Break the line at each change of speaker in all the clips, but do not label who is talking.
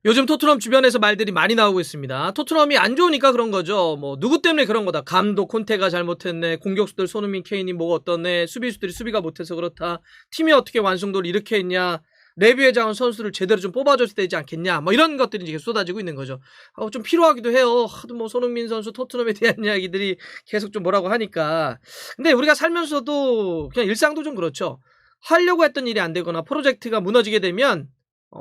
요즘 토트넘 주변에서 말들이 많이 나오고 있습니다. 토트넘이 안 좋으니까 그런 거죠. 뭐 누구 때문에 그런 거다. 감독 콘테가 잘못했네. 공격수들 손흥민, 케인이 뭐가 어떻네. 수비수들이 수비가 못해서 그렇다. 팀이 어떻게 완성도를 이렇게 했냐. 레비 회장은 선수를 제대로 좀 뽑아줘야 되지 않겠냐. 뭐 이런 것들이 이제 쏟아지고 있는 거죠. 좀 필요하기도 해요. 하도 뭐 손흥민 선수 토트넘에 대한 이야기들이 계속 좀 뭐라고 하니까. 근데 우리가 살면서도 그냥 일상도 좀 그렇죠. 하려고 했던 일이 안 되거나 프로젝트가 무너지게 되면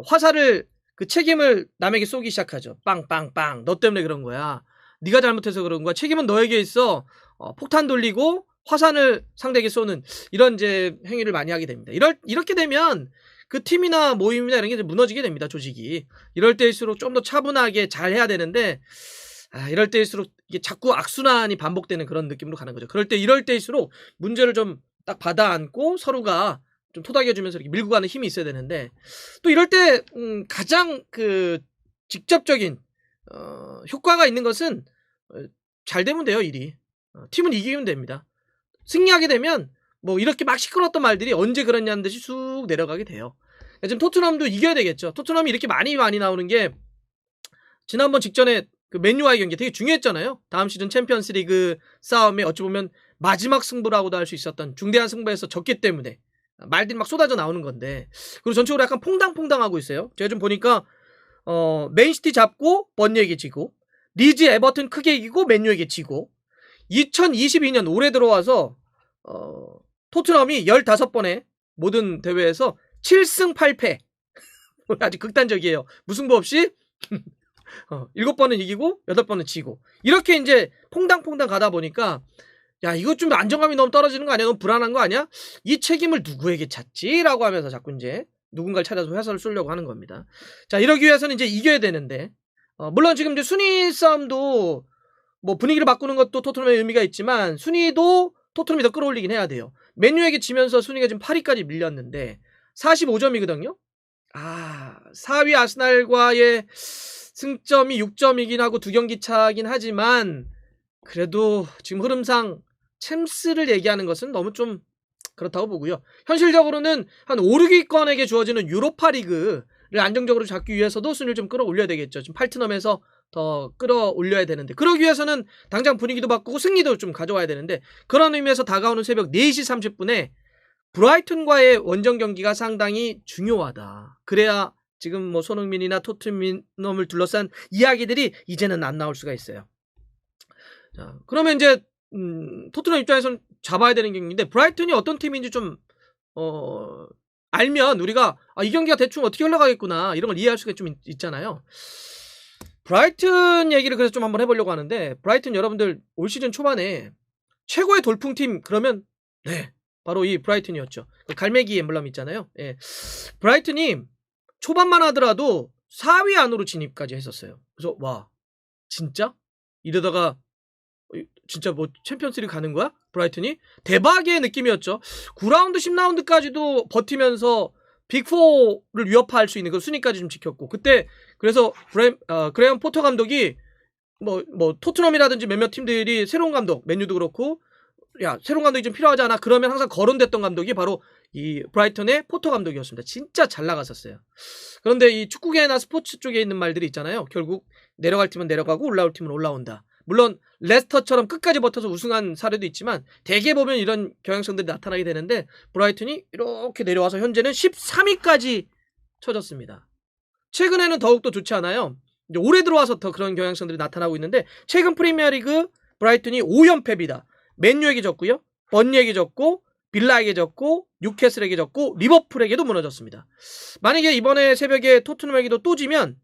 화살을 그 책임을 남에게 쏘기 시작하죠. 빵빵빵. 너 때문에 그런 거야. 네가 잘못해서 그런 거야. 책임은 너에게 있어. 폭탄 돌리고 화산을 상대에게 쏘는 이런 이제 행위를 많이 하게 됩니다. 이렇게 되면 그 팀이나 모임이나 이런 게 좀 무너지게 됩니다. 조직이. 이럴 때일수록 좀 더 차분하게 잘 해야 되는데 이럴 때일수록 이게 자꾸 악순환이 반복되는 그런 느낌으로 가는 거죠. 이럴 때일수록 문제를 좀 딱 받아 안고 서로가 좀 토닥여주면서 이렇게 밀고 가는 힘이 있어야 되는데 또 이럴 때 가장 그 직접적인 효과가 있는 것은 잘 되면 돼요. 일이 팀은 이기면 됩니다. 승리하게 되면 뭐 이렇게 막 시끄러웠던 말들이 언제 그랬냐는 듯이 쑥 내려가게 돼요. 지금 토트넘도 이겨야 되겠죠. 토트넘이 이렇게 많이 나오는 게 지난번 직전에 그 맨유와의 경기 되게 중요했잖아요. 다음 시즌 챔피언스리그 싸움에 어찌 보면 마지막 승부라고도 할 수 있었던 중대한 승부에서 졌기 때문에 말들이 막 쏟아져 나오는 건데, 그리고 전체적으로 약간 퐁당퐁당하고 있어요. 제가 좀 보니까 맨시티 잡고 번리에게 지고, 리즈 에버튼 크게 이기고 맨유에게 지고, 2022년 올해 들어와서 토트넘이 15번의 모든 대회에서 7승 8패 아주 극단적이에요. 무승부 없이 7번은 이기고 8번은 지고, 이렇게 이제 퐁당퐁당 가다 보니까 야, 이거 좀 안정감이 너무 떨어지는 거 아니야? 너무 불안한 거 아니야? 이 책임을 누구에게 찾지? 라고 하면서 자꾸 이제 누군가를 찾아서 회사를 쏠려고 하는 겁니다. 자, 이러기 위해서는 이제 이겨야 되는데, 물론 지금 이제 순위 싸움도 뭐 분위기를 바꾸는 것도 토트넘의 의미가 있지만, 순위도 토트넘이 더 끌어올리긴 해야 돼요. 맨유에게 지면서 순위가 지금 8위까지 밀렸는데, 45점이거든요? 4위 아스날과의 승점이 6점이긴 하고 2경기 차긴 하지만, 그래도 지금 흐름상 챔스를 얘기하는 것은 너무 좀 그렇다고 보고요. 현실적으로는 한 5, 6위권에게 주어지는 유로파 리그를 안정적으로 잡기 위해서도 순위를 좀 끌어올려야 되겠죠. 지금 팔트넘에서 더 끌어올려야 되는데, 그러기 위해서는 당장 분위기도 바꾸고 승리도 좀 가져와야 되는데, 그런 의미에서 다가오는 새벽 4시 30분에 브라이튼과의 원정 경기가 상당히 중요하다. 그래야 지금 뭐 손흥민이나 토트넘을 둘러싼 이야기들이 이제는 안 나올 수가 있어요. 자, 그러면 이제 토트넘 입장에서는 잡아야 되는 경기인데, 브라이튼이 어떤 팀인지 좀 알면 우리가 이 경기가 대충 어떻게 흘러가겠구나 이런 걸 이해할 수가 좀 있잖아요. 브라이튼 얘기를 그래서 좀 한번 해보려고 하는데, 브라이튼 여러분들 올 시즌 초반에 최고의 돌풍팀 그러면 바로 이 브라이튼이었죠. 그 갈매기 엠블럼 있잖아요. 예. 브라이튼이 초반만 하더라도 4위 안으로 진입까지 했었어요. 그래서 와, 진짜? 이러다가 진짜 뭐 챔피언스리그 가는 거야? 브라이튼이? 대박의 느낌이었죠. 9라운드 10라운드까지도 버티면서 빅4를 위협할 수 있는 그 순위까지 좀 지켰고, 그때 그래서 그레엄 포터 감독이 뭐 토트넘이라든지 몇몇 팀들이 새로운 감독, 맨유도 그렇고 야, 새로운 감독이 좀 필요하지 않아? 그러면 항상 거론됐던 감독이 바로 이 브라이턴의 포터 감독이었습니다. 진짜 잘 나갔었어요. 그런데 이 축구계나 스포츠 쪽에 있는 말들이 있잖아요. 결국 내려갈 팀은 내려가고 올라올 팀은 올라온다. 물론 레스터처럼 끝까지 버텨서 우승한 사례도 있지만 대개 보면 이런 경향성들이 나타나게 되는데, 브라이튼이 이렇게 내려와서 현재는 13위까지 쳐졌습니다. 최근에는 더욱더 좋지 않아요. 이제 올해 들어와서 더 그런 경향성들이 나타나고 있는데, 최근 프리미어리그 브라이튼이 5연패입니다. 맨유에게 졌고요, 번리에게 졌고, 빌라에게 졌고, 뉴캐슬에게 졌고, 리버풀에게도 무너졌습니다. 만약에 이번에 새벽에 토트넘에게도 또 지면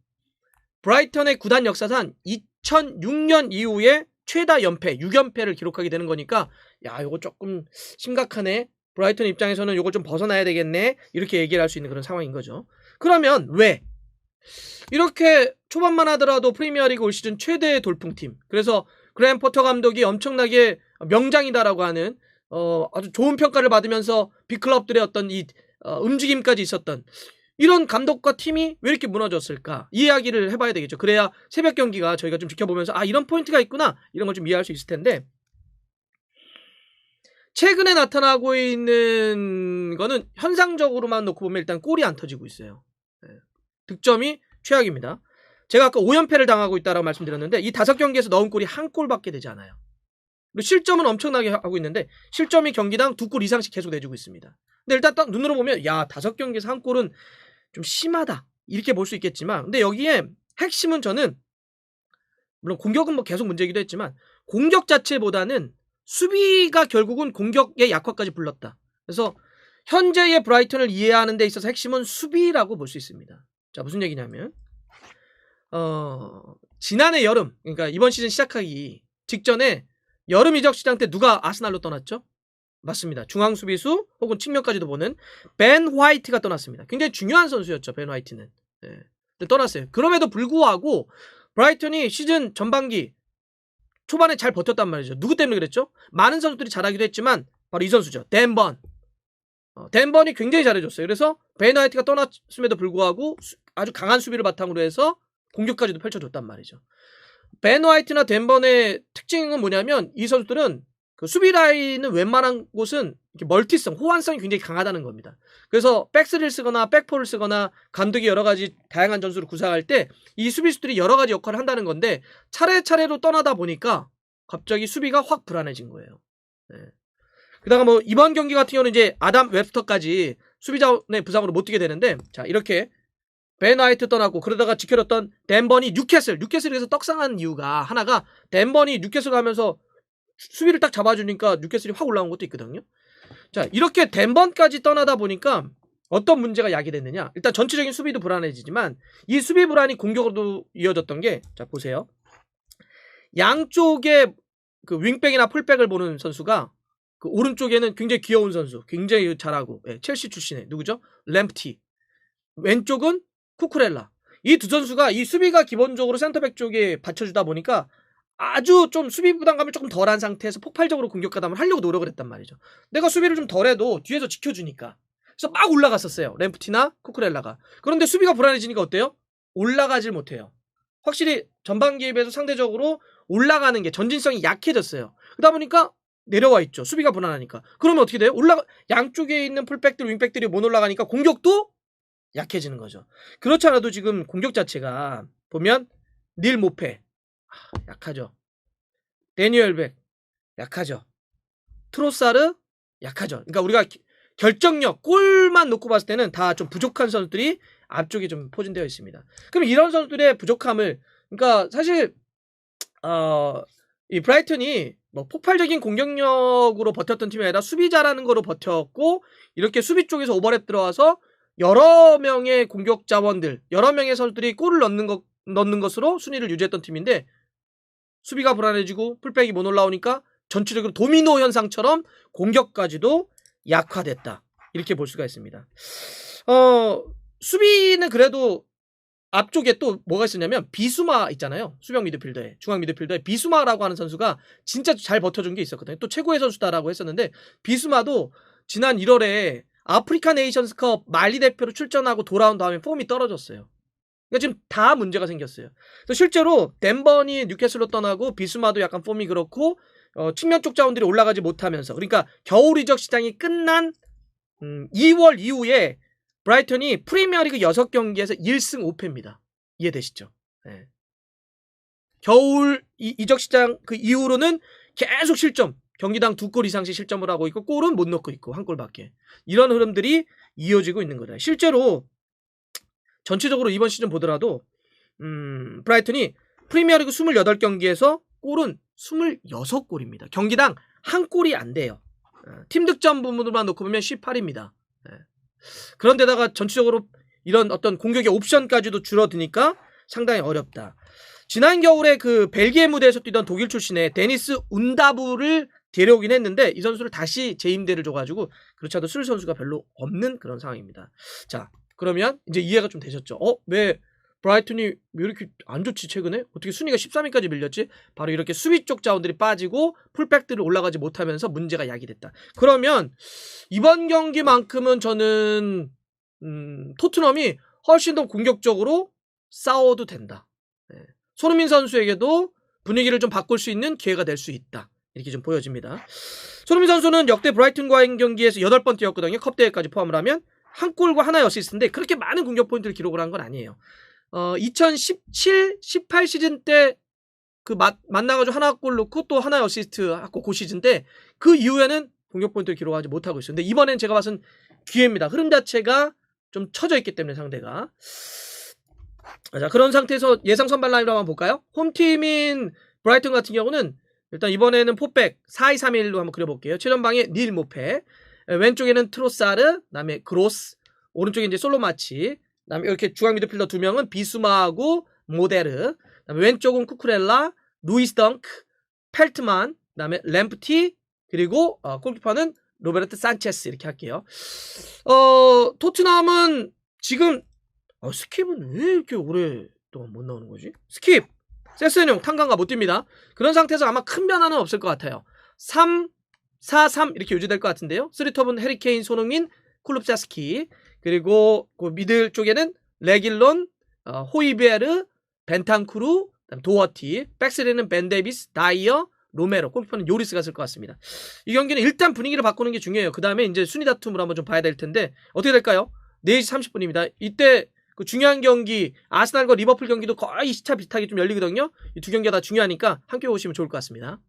브라이턴의 구단 역사상 2006년 이후에 최다 연패 6연패를 기록하게 되는 거니까, 야, 이거 조금 심각하네. 브라이턴 입장에서는 이거 좀 벗어나야 되겠네. 이렇게 얘기를 할 수 있는 그런 상황인 거죠. 그러면 왜 이렇게 초반만 하더라도 프리미어리그 올 시즌 최대의 돌풍팀, 그래서 그레엄 포터 감독이 엄청나게 명장이다라고 하는 아주 좋은 평가를 받으면서 빅클럽들의 어떤 이 움직임까지 있었던 이런 감독과 팀이 왜 이렇게 무너졌을까? 이 이야기를 해봐야 되겠죠. 그래야 새벽 경기가 저희가 좀 지켜보면서 이런 포인트가 있구나, 이런 걸 좀 이해할 수 있을 텐데, 최근에 나타나고 있는 거는 현상적으로만 놓고 보면 일단 골이 안 터지고 있어요. 득점이 최악입니다. 제가 아까 5연패를 당하고 있다라고 말씀드렸는데 이 5경기에서 넣은 골이 한 골밖에 되지 않아요. 그리고 실점은 엄청나게 하고 있는데 실점이 경기당 2골 이상씩 계속 내주고 있습니다. 근데 일단 딱 눈으로 보면 야 5경기에서 한 골은 좀 심하다 이렇게 볼 수 있겠지만 근데 여기에 핵심은 저는 물론 공격은 뭐 계속 문제이기도 했지만 공격 자체보다는 수비가 결국은 공격의 약화까지 불렀다. 그래서 현재의 브라이턴을 이해하는 데 있어서 핵심은 수비라고 볼 수 있습니다. 자, 무슨 얘기냐면 지난해 여름, 그러니까 이번 시즌 시작하기 직전에 여름 이적 시장 때 누가 아스날로 떠났죠? 맞습니다. 중앙 수비수 혹은 측면까지도 보는 벤 화이트가 떠났습니다. 굉장히 중요한 선수였죠. 벤 화이트는. 네. 근데 떠났어요. 그럼에도 불구하고 브라이턴이 시즌 전반기 초반에 잘 버텼단 말이죠. 누구 때문에 그랬죠? 많은 선수들이 잘하기도 했지만 바로 이 선수죠. 댄 번. 댄 번이 굉장히 잘해줬어요. 그래서 벤 화이트가 떠났음에도 불구하고 아주 강한 수비를 바탕으로 해서 공격까지도 펼쳐줬단 말이죠. 벤 화이트나 댄 번의 특징은 뭐냐면 이 선수들은 그 수비 라인은 웬만한 곳은 이렇게 멀티성, 호환성이 굉장히 강하다는 겁니다. 그래서 백스를 쓰거나 백포를 쓰거나 감독이 여러 가지 다양한 전술을 구사할 때 이 수비수들이 여러 가지 역할을 한다는 건데 차례차례로 떠나다 보니까 갑자기 수비가 확 불안해진 거예요. 네. 게다가 뭐 이번 경기 같은 경우는 이제 아담 웹스터까지 수비자원의 부상으로 못 뛰게 되는데 자 이렇게 벤 화이트 떠나고 그러다가 지켜졌던 댄 번이 뉴캐슬에서 떡상한 이유가 하나가 댄 번이 뉴캐슬 가면서 수비를 딱 잡아주니까 뉴캐슬이 확 올라온 것도 있거든요. 자 이렇게 댄 번까지 떠나다 보니까 어떤 문제가 야기됐느냐. 일단 전체적인 수비도 불안해지지만 이 수비 불안이 공격으로도 이어졌던 게 자 보세요. 양쪽에 그 윙백이나 풀백을 보는 선수가 그 오른쪽에는 굉장히 귀여운 선수 굉장히 잘하고 첼시 출신의 누구죠? 램프티. 왼쪽은 쿠쿠렐라. 이 두 선수가 이 수비가 기본적으로 센터백 쪽에 받쳐주다 보니까 아주 좀 수비 부담감을 조금 덜한 상태에서 폭발적으로 공격 가담을 하려고 노력을 했단 말이죠. 내가 수비를 좀 덜해도 뒤에서 지켜주니까. 그래서 막 올라갔었어요. 램프티나 쿠쿠렐라가. 그런데 수비가 불안해지니까 어때요? 올라가질 못해요. 확실히 전반기에 비해서 상대적으로 올라가는 게 전진성이 약해졌어요. 그러다 보니까 내려와 있죠. 수비가 불안하니까. 그러면 어떻게 돼요? 양쪽에 있는 풀백들, 윙백들이 못 올라가니까 공격도 약해지는 거죠. 그렇지 않아도 지금 공격 자체가 보면 닐 모페 약하죠. 데니엘 백 약하죠. 트로사르 약하죠. 그러니까 우리가 결정력, 골만 놓고 봤을 때는 다 좀 부족한 선수들이 앞쪽에 좀 포진되어 있습니다. 그럼 이런 선수들의 부족함을 그러니까 사실 이 브라이턴이 뭐 폭발적인 공격력으로 버텼던 팀이 아니라 수비 잘하는 거로 버텼고 이렇게 수비 쪽에서 오버랩 들어와서 여러 명의 공격 자원들, 여러 명의 선수들이 골을 넣는 것으로 순위를 유지했던 팀인데 수비가 불안해지고 풀백이 못 올라오니까 전체적으로 도미노 현상처럼 공격까지도 약화됐다. 이렇게 볼 수가 있습니다. 수비는 그래도 앞쪽에 또 뭐가 있었냐면 비수마 있잖아요. 수비형 미드필더에 중앙 미드필더에 비수마라고 하는 선수가 진짜 잘 버텨준 게 있었거든요. 또 최고의 선수다라고 했었는데 비수마도 지난 1월에 아프리카 네이션스컵 말리 대표로 출전하고 돌아온 다음에 폼이 떨어졌어요. 그러니까 지금 다 문제가 생겼어요. 그래서 실제로 댄 번이 뉴캐슬로 떠나고 비수마도 약간 폼이 그렇고 측면 쪽 자원들이 올라가지 못하면서 그러니까 겨울 이적 시장이 끝난 2월 이후에 브라이턴이 프리미어리그 6경기에서 1승 5패입니다. 이해되시죠? 네. 겨울 이적 시장 그 이후로는 계속 실점. 경기당 2골 이상씩 실점을 하고 있고 골은 못 넣고 있고 한 골밖에. 이런 흐름들이 이어지고 있는 거다. 실제로 전체적으로 이번 시즌 보더라도 브라이턴이 프리미어리그 28경기에서 골은 26골입니다. 경기당 한 골이 안 돼요. 팀 득점 부분만 놓고 보면 18입니다. 그런데다가 전체적으로 이런 어떤 공격의 옵션까지도 줄어드니까 상당히 어렵다. 지난 겨울에 그 벨기에 무대에서 뛰던 독일 출신의 데니스 운다부를 데려오긴 했는데 이 선수를 다시 재임대를 줘가지고 그렇지 않아도 술 선수가 별로 없는 그런 상황입니다. 자 그러면 이제 이해가 좀 되셨죠? 왜 브라이턴이 왜 이렇게 안 좋지 최근에? 어떻게 순위가 13위까지 밀렸지? 바로 이렇게 수비 쪽 자원들이 빠지고 풀백들이 올라가지 못하면서 문제가 야기됐다. 그러면 이번 경기만큼은 저는 토트넘이 훨씬 더 공격적으로 싸워도 된다. 네. 손흥민 선수에게도 분위기를 좀 바꿀 수 있는 기회가 될 수 있다. 이렇게 좀 보여집니다. 손흥민 선수는 역대 브라이튼과의 경기에서 8번 뛰었거든요. 컵대회까지 포함을 하면 한 골과 하나의 어시스트인데 그렇게 많은 공격 포인트를 기록을 한 건 아니에요. 2017, 18 시즌 때 그 만나가지고 하나 골 넣고 또 하나 어시스트 하고 그 시즌 때 그 이후에는 공격 포인트를 기록하지 못하고 있어요. 근데 이번엔 제가 봐선 기회입니다. 흐름 자체가 좀 처져 있기 때문에 상대가. 자, 그런 상태에서 예상 선발 라인으로 한번 볼까요? 홈팀인 브라이튼 같은 경우는 일단 이번에는 포백 4-2-3-1로 한번 그려볼게요. 최전방에 닐 모페, 왼쪽에는 트로사르, 그다음에 그로스, 오른쪽에 이제 솔로마치, 그다음에 이렇게 중앙 미드필더 2명은 비수마하고 모데르, 그다음에 왼쪽은 쿠쿠렐라, 루이스 덩크, 펠트만, 그다음에 램프티, 그리고 골키퍼는 로베르트 산체스 이렇게 할게요. 토트넘은 지금 스킵은 왜 이렇게 오랫동안 못 나오는 거지? 스킵! 세스형 탄강가 못 뜁니다. 그런 상태에서 아마 큰 변화는 없을 것 같아요. 3-4-3 이렇게 유지될 것 같은데요. 3톱은 해리케인, 손흥민, 쿨룹자스키, 그리고 그 미들 쪽에는 레길론, 호이베르, 벤탄쿠르, 도어티, 백스리는 벤 데이비스, 다이어, 로메로, 골키퍼는 요리스가 쓸 것 같습니다. 이 경기는 일단 분위기를 바꾸는 게 중요해요. 그 다음에 이제 순위 다툼을 한번 좀 봐야 될 텐데 어떻게 될까요? 4시 30분입니다. 이때 그 중요한 경기 아스날과 리버풀 경기도 거의 시차 비슷하게 좀 열리거든요. 이 두 경기가 다 중요하니까 함께 보시면 좋을 것 같습니다.